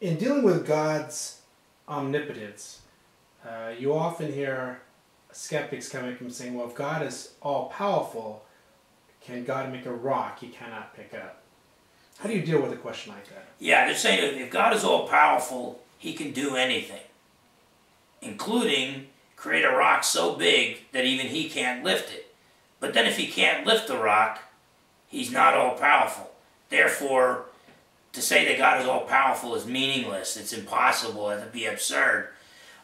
In dealing with God's omnipotence, you often hear skeptics coming from saying, well, if God is all-powerful, can God make a rock he cannot pick up? How do you deal with a question like that? Yeah, they're saying if God is all-powerful, he can do anything, including create a rock so big that even he can't lift it. But then if he can't lift the rock, he's not all-powerful. Therefore, to say that God is all-powerful is meaningless. It's impossible. It would be absurd.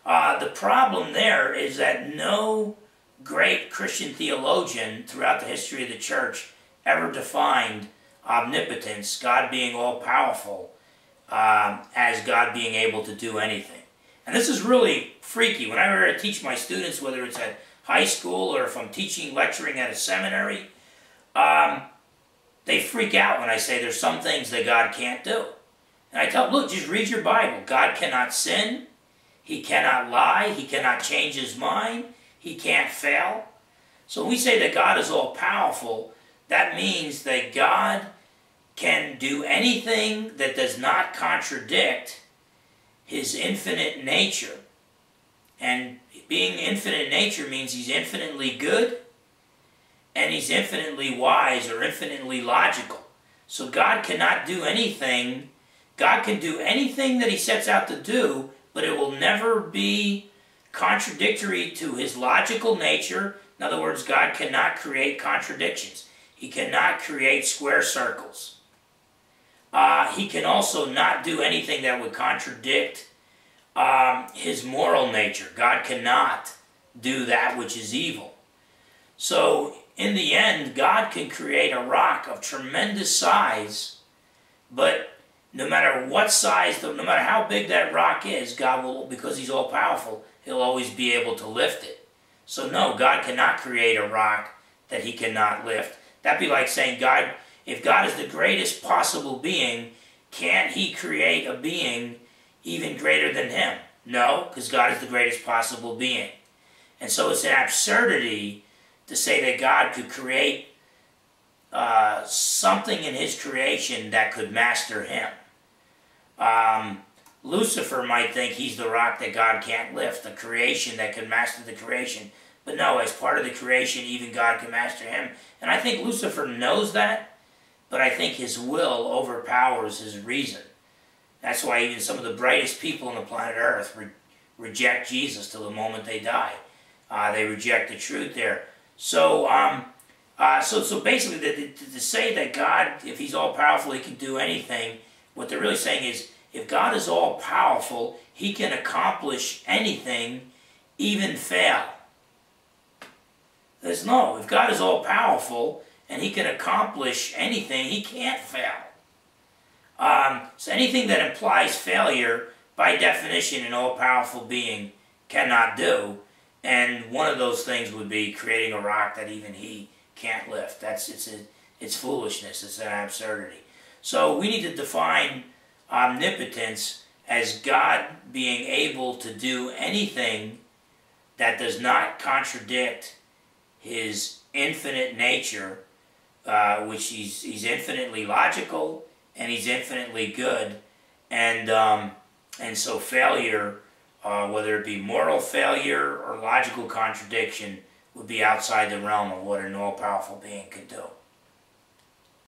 The problem there is that no great Christian theologian throughout the history of the church ever defined omnipotence, God being all-powerful, as God being able to do anything. And this is really freaky. Whenever I teach my students, whether it's at high school or if I'm teaching, lecturing at a seminary, they freak out when I say there's some things that God can't do. And I tell them, look, just read your Bible. God cannot sin. He cannot lie. He cannot change his mind. He can't fail. So when we say that God is all-powerful, that means that God can do anything that does not contradict his infinite nature. And being infinite nature means he's infinitely good and he's infinitely wise or infinitely logical. So God cannot do anything. God can do anything that he sets out to do, but it will never be contradictory to his logical nature. In other words, God cannot create contradictions. He cannot create square circles. He can also not do anything that would contradict his moral nature. God cannot do that which is evil. So, in the end, God can create a rock of tremendous size, but no matter what size, no matter how big that rock is, God will, because he's all-powerful, he'll always be able to lift it. So no, God cannot create a rock that he cannot lift. That'd be like saying, God, if God is the greatest possible being, can't he create a being even greater than him? No, because God is the greatest possible being. And so it's an absurdity to say that God could create something in his creation that could master him. Lucifer might think he's the rock that God can't lift, the creation that can master the creation. But no, as part of the creation, even God can master him. And I think Lucifer knows that, but I think his will overpowers his reason. That's why even some of the brightest people on the planet Earth reject Jesus till the moment they die. They reject the truth there. So, so basically, to say that God, if he's all-powerful, he can do anything, what they're really saying is, if God is all-powerful, he can accomplish anything, even fail. There's no, if God is all-powerful and he can accomplish anything, he can't fail. So anything that implies failure, by definition, an all-powerful being cannot do. And one of those things would be creating a rock that even he can't lift. It's foolishness. It's an absurdity. So we need to define omnipotence as God being able to do anything that does not contradict his infinite nature, which he's infinitely logical and he's infinitely good, and so failure, whether it be moral failure or logical contradiction, would be outside the realm of what an all-powerful being could do.